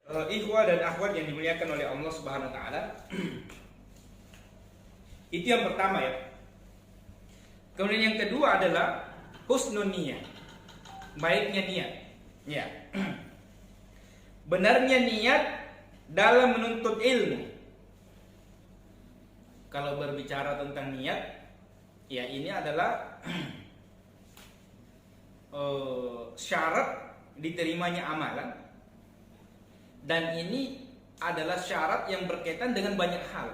Ikhwah dan akhwat yang dimuliakan oleh Allah Subhanahu wa taala. Itu yang pertama ya. Kemudian yang kedua adalah husnun niyah. Baiknya niat. Ya. Benarnya niat dalam menuntut ilmu. Kalau berbicara tentang niat, ya ini adalah syarat diterimanya amalan. Dan ini adalah syarat yang berkaitan dengan banyak hal.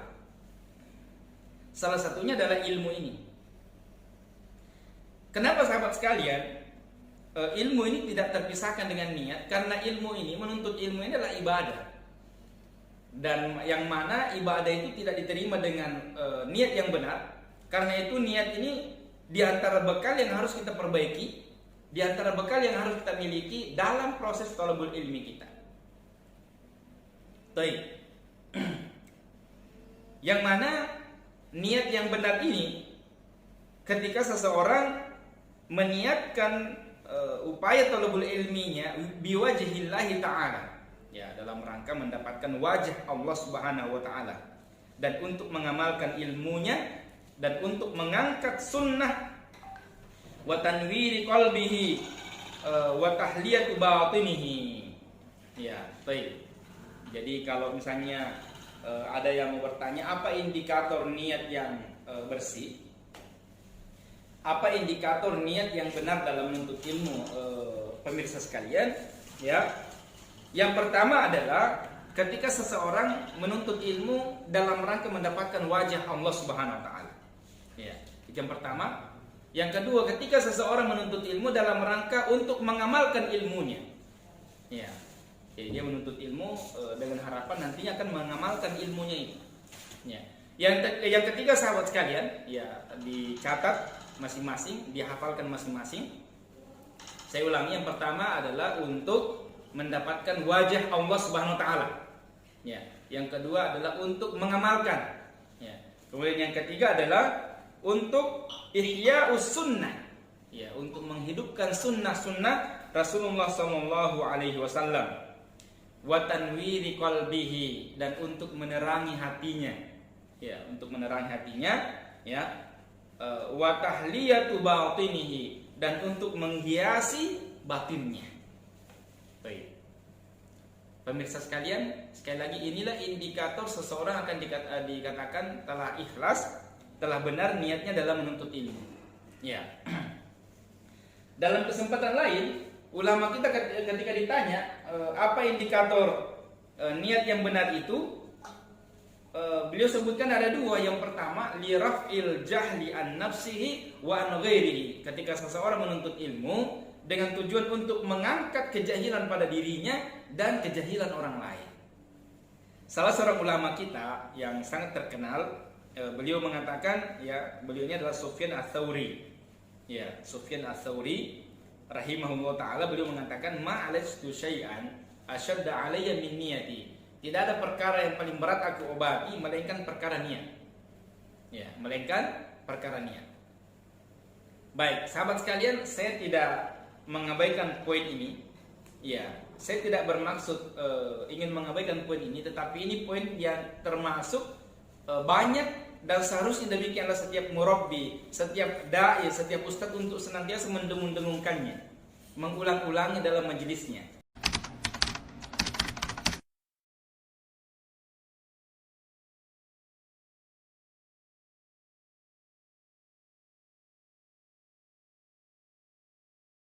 Salah satunya adalah ilmu ini. Kenapa sahabat sekalian? Ilmu ini tidak terpisahkan dengan niat, karena ilmu ini, menuntut ilmu ini adalah ibadah. Dan yang mana ibadah itu tidak diterima dengan niat yang benar. Karena itu niat ini diantara bekal yang harus kita perbaiki, diantara bekal yang harus kita miliki dalam proses thalabul ilmi kita. Baik. Yang mana niat yang benar ini, ketika seseorang meniatkan upaya thalabul ilminya biwajhillahi ta'ala, ya, dalam rangka mendapatkan wajah Allah Subhanahu wa taala, dan untuk mengamalkan ilmunya, dan untuk mengangkat sunnah, wa tanwiri qalbihi wa tahliyatu batinihi. Ya, baik. Jadi kalau misalnya ada yang mau bertanya apa indikator niat yang bersih, apa indikator niat yang benar dalam menuntut ilmu, pemirsa sekalian, ya. Yang pertama adalah ketika seseorang menuntut ilmu dalam rangka mendapatkan wajah Allah Subhanahu wa taala. Ya, itu yang pertama. Yang kedua, ketika seseorang menuntut ilmu dalam rangka untuk mengamalkan ilmunya. Ya. Jadi dia menuntut ilmu dengan harapan nantinya akan mengamalkan ilmunya itu. Ya. Yang ketiga sahabat sekalian, ya, dicatat masing-masing, dihafalkan masing-masing. Saya ulangi, yang pertama adalah untuk mendapatkan wajah Allah Subhanahu wa taala. Ya. Yang kedua adalah untuk mengamalkan. Ya. Kemudian yang ketiga adalah untuk ihya'us sunnah. Ya, untuk menghidupkan sunnah-sunnah Rasulullah sallallahu alaihi wasallam. Wa tanwiri qalbihi, dan untuk menerangi hatinya. Ya, untuk menerangi hatinya, ya. Wa tahliyatu batinihi, dan untuk menghiasi batinnya. Baik. Pemirsa sekalian, sekali lagi inilah indikator seseorang akan dikatakan telah ikhlas, telah benar niatnya dalam menuntut ilmu. Ya. Dalam kesempatan lain, ulama kita ketika ditanya apa indikator niat yang benar itu, beliau sebutkan ada dua. Yang pertama, liraf'il jahli an nafsihi wa an ghairihi. Ketika seseorang menuntut ilmu dengan tujuan untuk mengangkat kejahilan pada dirinya dan kejahilan orang lain. Salah seorang ulama kita yang sangat terkenal, beliau mengatakan, ya, beliau ini adalah Sufyan ats-Tsauri. Ya, Sufyan ats-Tsauri rahimahullah ta'ala, beliau mengatakan, ma'alastu syai'an asyadda alayya min niyati. Tidak ada perkara yang paling berat aku obati melainkan perkara niat. Ya, melainkan perkara niat. Baik, sahabat sekalian, saya tidak mengabaikan poin ini. Ya, saya tidak bermaksud ingin mengabaikan poin ini, tetapi ini poin yang termasuk banyak, dan seharusnya demikianlah setiap murabbi, setiap dai, setiap ustadz untuk senantiasa mendengung-dengungkannya, mengulang-ulangnya dalam majelisnya.